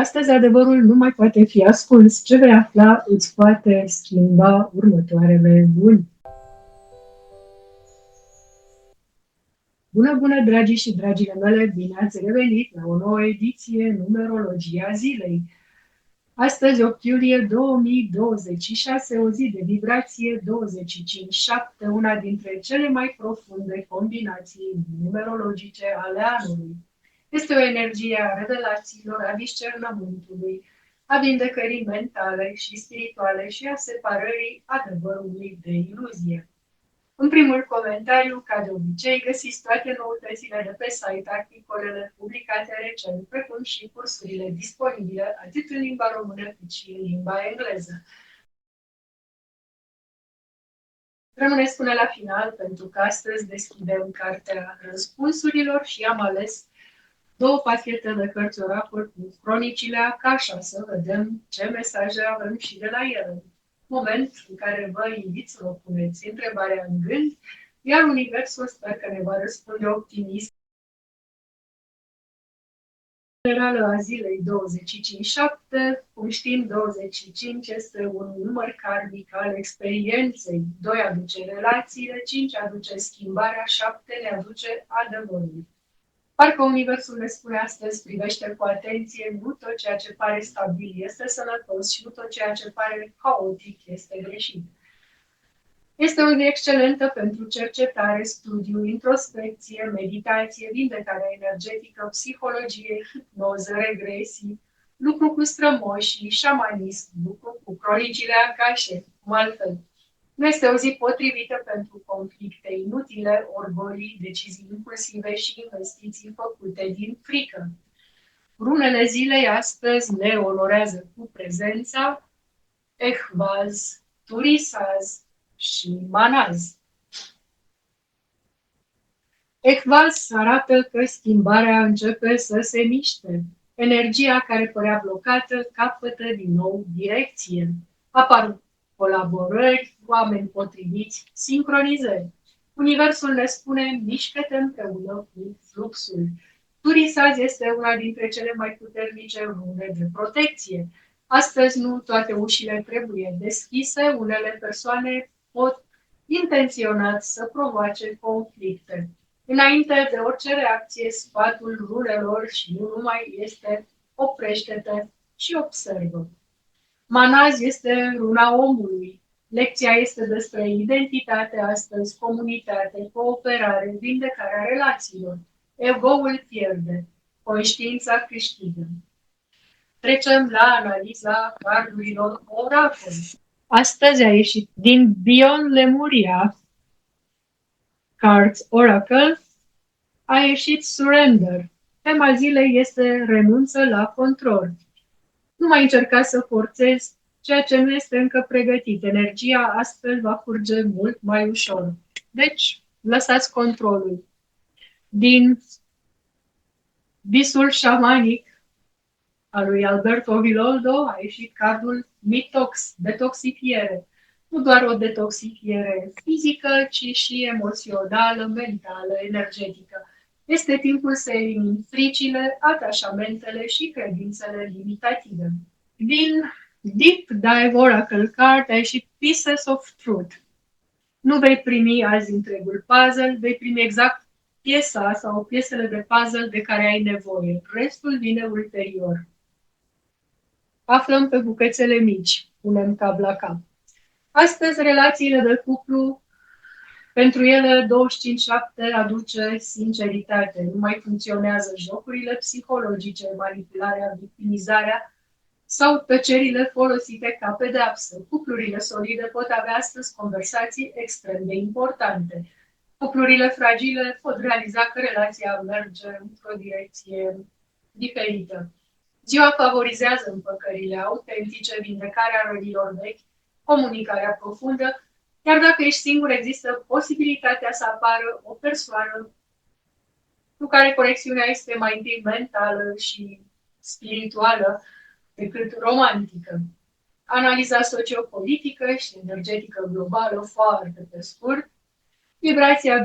Astăzi adevărul nu mai poate fi ascuns. Ce vei afla îți poate schimba următoarele luni. Bună, bună, dragii și dragile mele! Bine ați revenit la o nouă ediție Numerologia Zilei. Astăzi, 8 iulie 2026, o zi de vibrație 25-7, una dintre cele mai profunde combinații numerologice ale anului. Este o energie a revelațiilor, a discernământului, a vindecării mentale și spirituale și a separării adevărului de iluzie. În primul comentariu, ca de obicei, găsiți toate noutățile de pe site, articolele publicate recent, precum și cursurile disponibile atât în limba română cât și în limba engleză. Rămâneți până la final, pentru că astăzi deschidem cartea răspunsurilor și am ales două pachete de cărți oracol cu cronicile Akasha, să vedem ce mesaje avem și de la ele. Moment în care vă invit să vă puneți întrebarea în gând, iar Universul sper că ne va răspunde optimist. Generală a zilei 25-7, cum știm, 25 este un număr karmic al experienței, 2 aduce relațiile, 5 aduce schimbarea, 7 ne aduce adevărul. Parcă Universul ne spune astăzi, privește cu atenție, nu tot ceea ce pare stabil este sănătos și nu tot ceea ce pare haotic este greșit. Este o zi excelentă pentru cercetare, studiu, introspecție, meditație, vindecare energetică, psihologie, hipnoză, regresii, lucru cu strămoșii, șamanism, lucru cu cronicile Akashe, cum altfel. Nu este o zi potrivită pentru conflicte inutile, orgolii, decizii impulsive și investiții făcute din frică. Runele zilei astăzi ne onorează cu prezența Ehvaz, Turisaz și Manaz. Ehvaz arată că schimbarea începe să se miște. Energia care părea blocată capătă din nou direcție. Apar colaborări, oameni potriviți, sincronizări. Universul ne spune, mișcă-te împreună cu fluxul. Turisaz este una dintre cele mai puternice rune de protecție. Astăzi nu toate ușile trebuie deschise, unele persoane pot intenționat să provoace conflicte. Înainte de orice reacție, sfatul runelor și nu numai este oprește-te și observă. Manaz este runa omului. Lecția este despre identitate astăzi, comunitate, cooperare, vindecarea relațiilor. Ego-ul pierde, conștiința câștigă. Trecem la analiza cardurilor oracol. Astăzi a ieșit din Beyond Lemuria Cards Oracle, a ieșit Surrender. Tema zilei este renunță la control. Nu mai încerca să forțezi ceea ce nu este încă pregătit. Energia astfel va curge mult mai ușor. Deci, lăsați controlul. Din visul șamanic al lui Alberto Villoldo a ieșit cardul Mitox, detoxifiere. Nu doar o detoxifiere fizică, ci și emoțională, mentală, energetică. Este timpul să elimini fricile, atașamentele și credințele limitative. Din Deep Dive Oracle Card a ieșit Pieces of Truth. Nu vei primi azi întregul puzzle, vei primi exact piesa sau piesele de puzzle de care ai nevoie. Restul vine ulterior. Aflăm pe bucățele mici, punem cap la cap. Astăzi, relațiile de cuplu, pentru ele 25-7 aduce sinceritate. Nu mai funcționează jocurile psihologice, manipularea, victimizarea sau tăcerile folosite ca pedeapsă. Cuplurile solide pot avea astăzi conversații extrem de importante. Cuplurile fragile pot realiza că relația merge într-o direcție diferită. Ziua favorizează împăcările autentice, vindecarea rănilor vechi, comunicarea profundă, iar dacă ești singur, există posibilitatea să apară o persoană cu care conexiunea este mai întâi mentală și spirituală decât romantică. Analiza sociopolitică și energetică globală, foarte pe scurt. Vibrația 25-7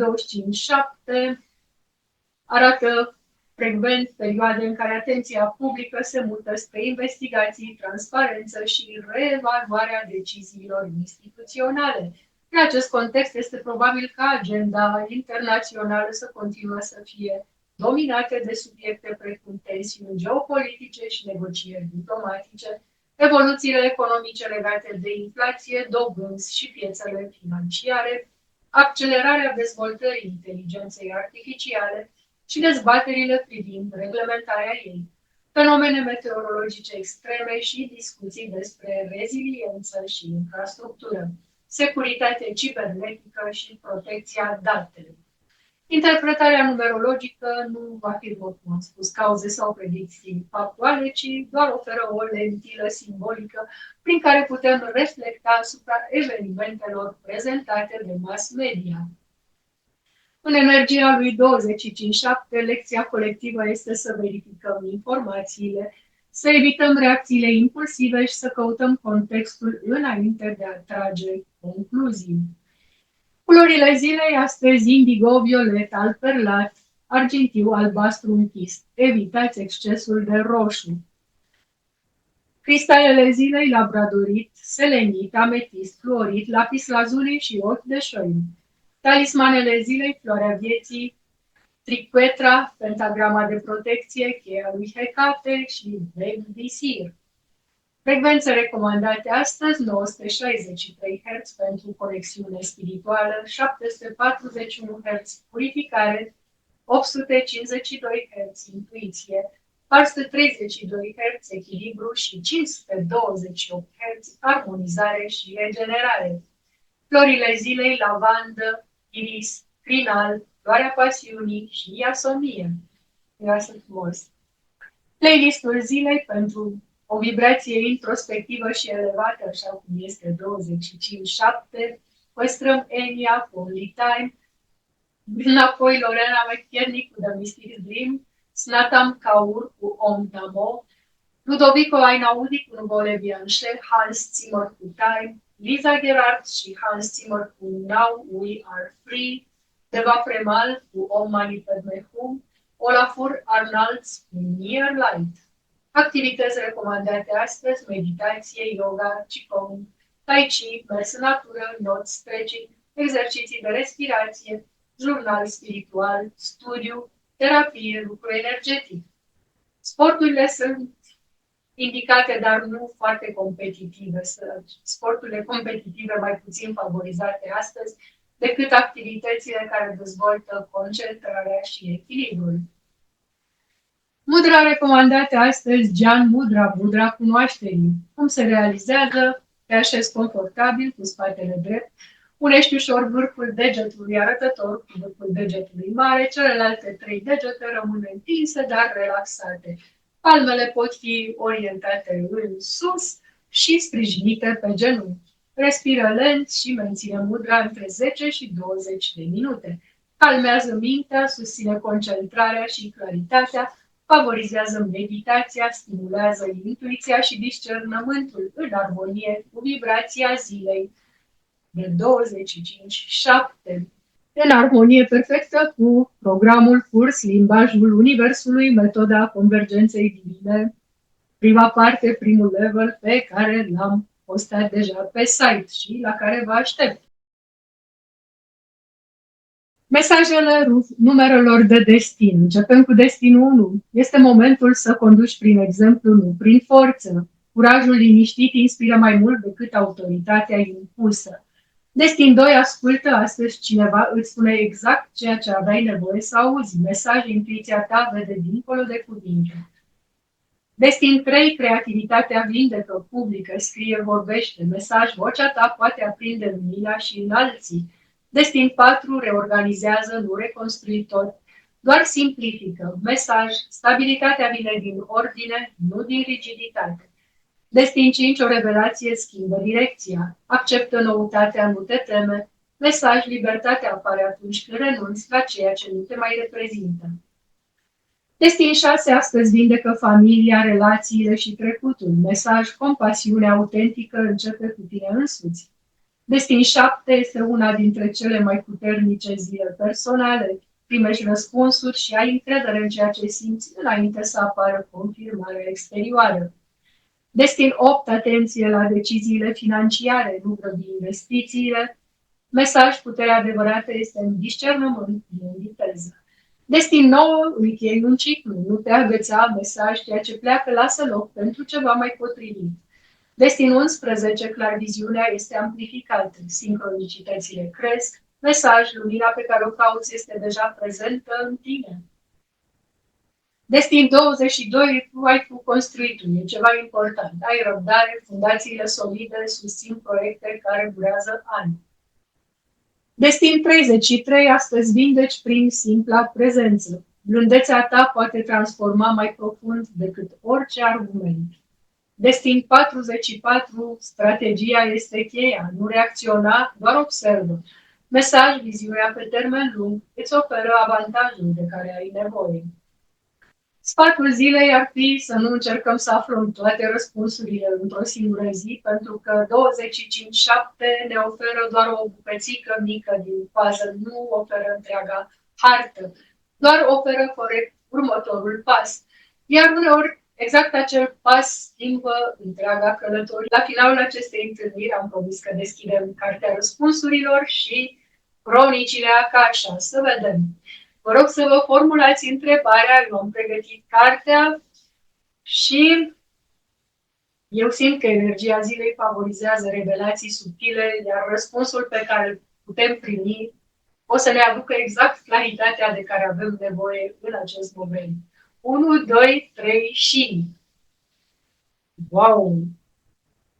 arată Frecvent perioade în care atenția publică se mută spre investigații, transparență și reevaluarea deciziilor instituționale. În acest context, este probabil ca agenda internațională să continue să fie dominate de subiecte precum tensiuni geopolitice și negocieri diplomatice, evoluțiile economice legate de inflație, dobânzi și piețele financiare, accelerarea dezvoltării inteligenței artificiale și dezbaterile privind reglementarea ei, fenomene meteorologice extreme și discuții despre reziliență și infrastructură, securitate cibernetică și protecția datelor. Interpretarea numerologică nu afirmă, cum am spus, cauze sau predicții factuale, ci doar oferă o lentilă simbolică prin care putem reflecta asupra evenimentelor prezentate de mass media. În energia lui 25/7, lecția colectivă este să verificăm informațiile, să evităm reacțiile impulsive și să căutăm contextul înainte de a trage concluzii. Culorile zilei astăzi: indigo, violet, alb perlat, argintiu, albastru închis. Evitați excesul de roșu. Cristalele zilei: labradorit, selenit, ametist, fluorit, lapis lazuli și ochi de șoim. Talismanele zilei: floarea vieții, triquetra, pentagrama de protecție, cheia lui Hecate și Veg Visir. Frecvențe recomandate astăzi: 963 Hz pentru conexiune spirituală, 741 Hz purificare, 852 Hz intuiție, 432 Hz echilibru și 528 Hz armonizare și regenerare. Florile zilei: lavandă, iris, crinal, floarea pasiunii și iasomie. Iasă frumos! Playlistul zilei pentru o vibrație introspectivă și elevată, așa cum este 25/7, păstrăm Enya cu Only Time, înapoi Lorena McKinney cu The Mystic Dream, Snatam Kaur cu Om Namo, Ludovico Einaudi cu Nuvole Bianche, Hans Zimmer cu Time, Lisa Gerard și Hans Zimmer cu Now We Are Free, Deva Premal cu Om Mani Padme Hum, Olafur Arnalds cu Near Light. Activități recomandate astăzi: meditație, yoga, qigong, tai chi, mers în natură, not stretching, exerciții de respirație, jurnal spiritual, studiu, terapie, lucru energetic. Sporturile sunt indicate, dar nu foarte competitive. Sporturile competitive mai puțin favorizate astăzi decât activitățile care dezvoltă concentrarea și echilibrul. Mudra recomandată astăzi: Gyan Mudra, mudra cunoașterii. Cum se realizează? Te așezi confortabil cu spatele drept, unești ușor vârful degetului arătător cu vârful degetului mare, celelalte 3 degete rămân întinse, dar relaxate. Palmele pot fi orientate în sus și sprijinite pe genunchi. Respiră lent și menține mudra între 10 și 20 de minute. Calmează mintea, susține concentrarea și claritatea, favorizează meditația, stimulează intuiția și discernământul în armonie cu vibrația zilei de 25/7. În armonie perfectă cu programul curs Limbajul Universului, metoda convergenței divine, prima parte, primul level pe care l-am postat deja pe site și la care vă aștept. Mesajele numerelor de destin. Începem cu destinul 1. Este momentul să conduci prin exemplu, nu prin forță. Curajul liniștit inspiră mai mult decât autoritatea impusă. Destin 2. Ascultă, astăzi cineva îți spune exact ceea ce aveai nevoie să auzi. Mesaj, intuiția ta vede dincolo de cuvinte. Destin 3. Creativitatea vindecă, publică, scrie, vorbește. Mesaj, vocea ta poate aprinde lumina și în alții. Destin 4. Reorganizează, nu reconstruitor, doar simplifică. Mesaj, stabilitatea vine din ordine, nu din rigiditate. Destin 5. O revelație schimbă direcția. Acceptă noutatea, nu te teme. Mesaj, libertatea apare atunci când renunți la ceea ce nu te mai reprezintă. Destin 6. Astăzi vindecă familia, relațiile și trecutul. Mesaj, compasiunea autentică începe cu tine însuți. Destin 7 este una dintre cele mai puternice zile personale. primești răspunsuri și ai încredere în ceea ce simți înainte să apară confirmarea exterioară. Destin 8, atenție la deciziile financiare, nu grăbi investițiile. Mesaj, puterea adevărată este în discernământ, nu în viteză. Destin 9, închei un ciclu, nu te agăța, mesaj, ceea ce pleacă, lasă loc pentru ceva mai potrivit. Destin 11, clarviziunea este amplificată, sincronicitățile cresc, mesaj, lumina pe care o cauți este deja prezentă în tine. Destin 22, tu ai tu construitul, e ceva important. Ai răbdare, fundațiile solide, susțin proiecte care durează ani. Destin 33, astăzi vindeci prin simpla prezență. Blândețea ta poate transforma mai profund decât orice argument. Destin 44, strategia este cheia, nu reacționa, doar observă. Mesaj, viziunea pe termen lung, îți oferă avantajul de care ai nevoie. Sfatul zilei ar fi să nu încercăm să aflăm toate răspunsurile într-o singură zi, pentru că 25/7 ne oferă doar o bucățică mică din puzzle, nu oferă întreaga hartă, doar oferă corect următorul pas. Iar uneori, exact acel pas schimbă întreaga călătorie. La finalul acestei întâlniri am promis că deschidem cartea răspunsurilor și cronicile Akasha. Să vedem. Vă rog să vă formulați întrebarea, eu am pregătit cartea și eu simt că energia zilei favorizează revelații subtile, iar răspunsul pe care îl putem primi o să ne aducă exact claritatea de care avem nevoie în acest moment. 1, 2, 3 și... Wow!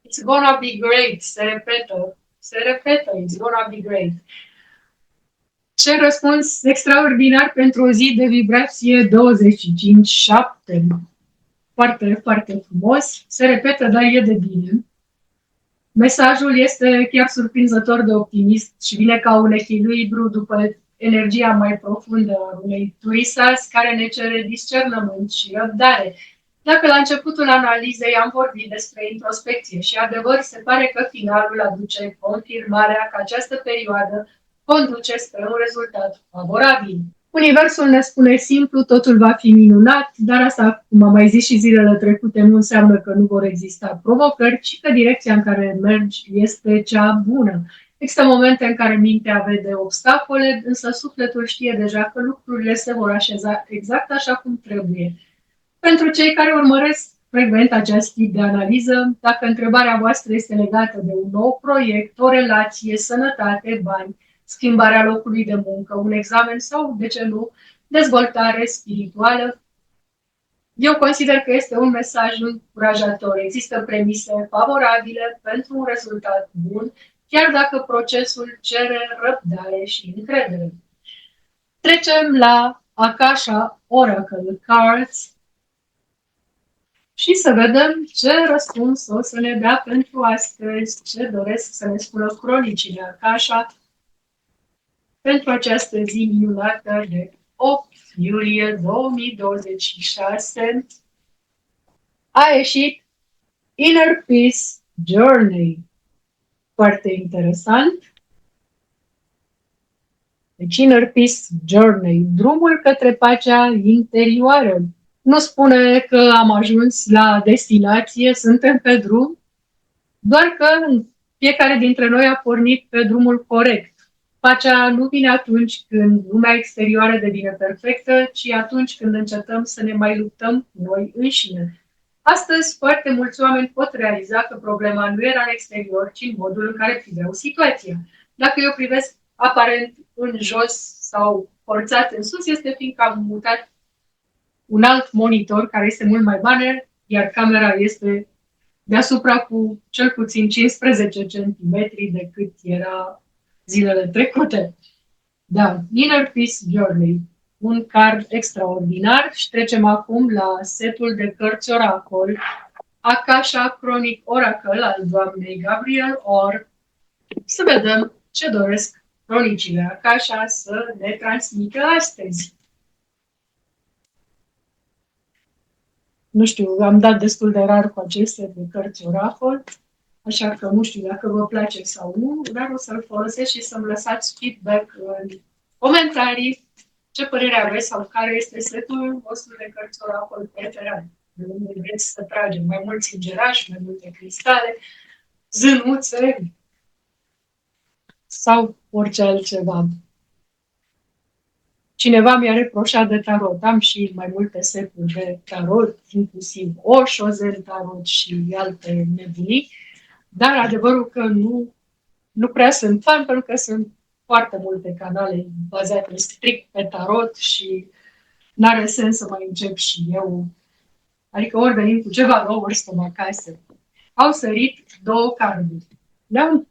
It's gonna be great! Se repetă, it's gonna be great! Ce răspuns extraordinar pentru o zi de vibrație 25/7. Foarte, foarte frumos. Se repetă, dar e de bine. Mesajul este chiar surprinzător de optimist și vine ca un echilibru după energia mai profundă a unei turisas care ne cere discernământ și răbdare. Dacă la începutul analizei am vorbit despre introspecție și adevăr, se pare că finalul aduce confirmarea că această perioadă conduce spre un rezultat favorabil. Universul ne spune simplu, totul va fi minunat, dar asta, cum am mai zis și zilele trecute, nu înseamnă că nu vor exista provocări, ci că direcția în care mergi este cea bună. Există momente în care mintea vede obstacole, însă sufletul știe deja că lucrurile se vor așeza exact așa cum trebuie. Pentru cei care urmăresc frecvent acest tip de analiză, dacă întrebarea voastră este legată de un nou proiect, o relație, sănătate, bani, schimbarea locului de muncă, un examen sau, de ce nu, dezvoltare spirituală, eu consider că este un mesaj încurajator. Există premise favorabile pentru un rezultat bun, chiar dacă procesul cere răbdare și încredere. Trecem la Akasha Oracle Cards și să vedem ce răspuns o să ne dea pentru astăzi, ce doresc să ne spună cronicile Akasha pentru această zi minunată de 8 iulie 2026. A ieșit Inner Peace Journey. Foarte interesant. Deci Inner Peace Journey, drumul către pacea interioară. Nu spune că am ajuns la destinație, suntem pe drum, doar că fiecare dintre noi a pornit pe drumul corect. Pacea nu vine atunci când lumea exterioară devine perfectă, ci atunci când încetăm să ne mai luptăm noi înșine. Astăzi, foarte mulți oameni pot realiza că problema nu era în exterior, ci în modul în care priveau situația. Dacă eu privesc aparent în jos sau forțat în sus, este fiindcă am mutat un alt monitor care este mult mai mare, iar camera este deasupra cu cel puțin 15 cm decât era zilele trecute. Da, Inner Peace Journey, un card extraordinar și trecem acum la setul de cărți oracol, Akasha Chronic Oracle al doamnei Gabriel Orr. Să vedem ce doresc cronicile Akasha să ne transmită astăzi. Nu știu, am dat destul de rar cu aceste de cărți oracol, așa că nu știu dacă vă place sau nu, dar o să-l folosesc și să-mi lăsați feedback în comentarii. Ce părere aveți sau care este setul vostru de cărți oracol preferat? De unde vreți să tragem? Mai mulți îngerași, mai multe cristale, zânuțe sau orice altceva. Cineva mi-a reproșat de tarot. Am și mai multe seturi de tarot, inclusiv Osho, Zen Tarot și alte nebunii, dar adevărul că nu prea sunt fan, pentru că sunt foarte multe canale bazate strict pe tarot și n-are sens să mai încep și eu. Adică ori venim cu ceva nou, ori stăm acasă. Au sărit 2 carduri. Da?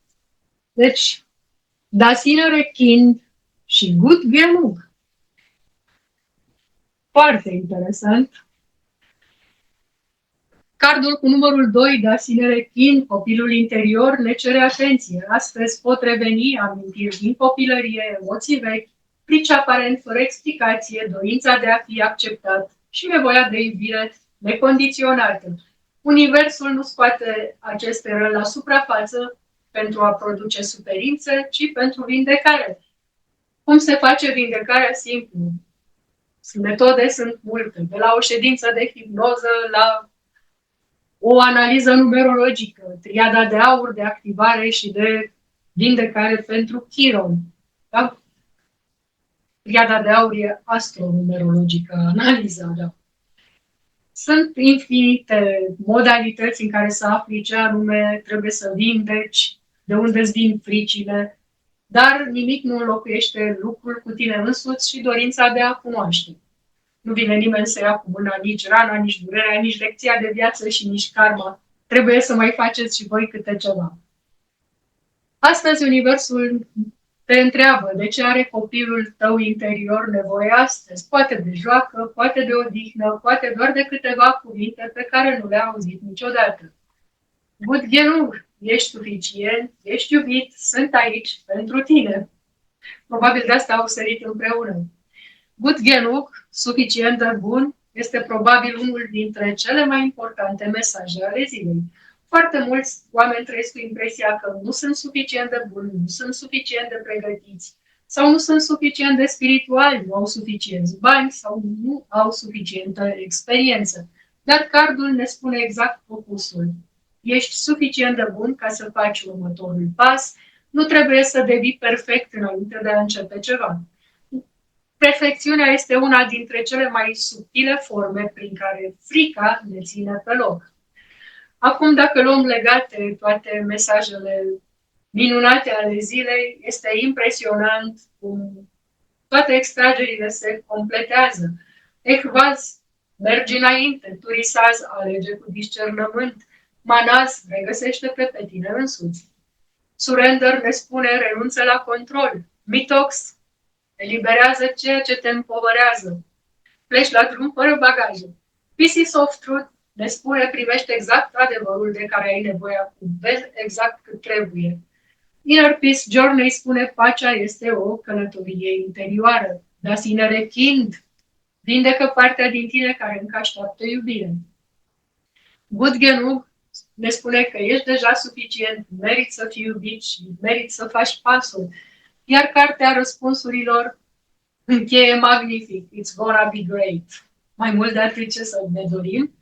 Deci, Dasinere Kind și Gut Genug. Foarte interesant. Cardul cu numărul 2, Dasinere Kind, copilul interior, ne cere atenție. Astăzi pot reveni amintiri din copilărie, emoții vechi, frici aparent fără explicație, dorința de a fi acceptat și nevoia de iubire necondiționată. Universul nu scoate aceste răni la suprafață pentru a produce suferință, ci pentru vindecare. Cum se face vindecarea? Simplu. Metode sunt multe, de la o ședință de hipnoză la o analiză numerologică, triada de aur de activare și de vindecare pentru Chiron. Da? Triada de aur e astronumerologică, analiza, da. Sunt infinite modalități în care să afli ce anume trebuie să vindeci, de unde îți vin fricile, dar nimic nu înlocuiește lucrul cu tine însuți și dorința de a cunoaște. Nu vine nimeni să ia cu mâna nici rana, nici durerea, nici lecția de viață și nici karma. Trebuie să mai faceți și voi câte ceva. Astăzi Universul te întreabă de ce are copilul tău interior nevoie astăzi. Poate de joacă, poate de odihnă, poate doar de câteva cuvinte pe care nu le-a auzit niciodată. Gut genug, ești suficient, ești iubit, sunt aici pentru tine. Probabil de asta au sărit împreună. Gut genug, suficient de bun, este probabil unul dintre cele mai importante mesaje ale zilei. Foarte mulți oameni trăiesc cu impresia că nu sunt suficient de buni, nu sunt suficient de pregătiți sau nu sunt suficient de spirituali, nu au suficienți bani sau nu au suficientă experiență. Dar cardul ne spune exact opusul. Ești suficient de bun ca să faci următorul pas, nu trebuie să devii perfect înainte de a începe ceva. Perfecțiunea este una dintre cele mai subtile forme prin care frica ne ține pe loc. Acum, dacă luăm legate toate mesajele minunate ale zilei, este impresionant cum toate extragerile se completează. Echvaz, mergi înainte, turisaz, alege cu discernământ, manaz, regăsește-te pe tine însuți. Surrender ne spune, renunță la control. Mitox, eliberează ceea ce te împovărează. Pleci la drum fără bagaje. Pieces of Truth ne spune, primește exact adevărul de care ai nevoie acum. Vezi exact cât trebuie. Inner Peace Journey spune, pacea este o călătorie interioară. Dasinere Kind, vindecă partea din tine care încă așteaptă iubire. Gut genug ne spune că ești deja suficient, meriți să fii iubit și meriți să faci pasul. Iar cartea răspunsurilor încheie magnific. It's gonna be great. Mai mult de atât ce să ne dorim.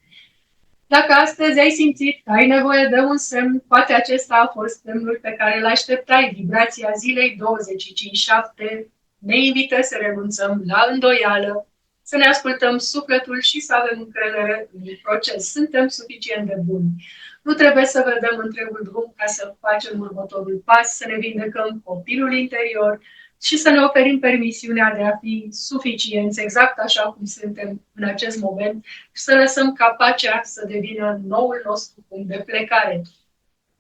Dacă astăzi ai simțit că ai nevoie de un semn, poate acesta a fost semnul pe care îl așteptai. Vibrația zilei 25/7 ne invită să renunțăm la îndoială, să ne ascultăm sufletul și să avem încredere în proces. Suntem suficient de buni. Nu trebuie să vedem întregul drum ca să facem următorul pas, să ne vindecăm copilul interior și să ne oferim permisiunea de a fi suficienți, exact așa cum suntem în acest moment, și să lăsăm ca pacea să devină noul nostru punct de plecare.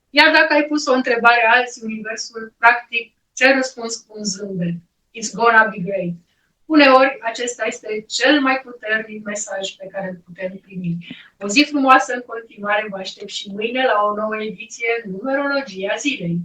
Iar dacă ai pus o întrebare azi, Universul, practic, ți-a răspuns cu un zâmbet. It's gonna be great. Uneori, acesta este cel mai puternic mesaj pe care îl putem primi. O zi frumoasă în continuare, vă aștept și mâine la o nouă ediție Numerologia Zilei.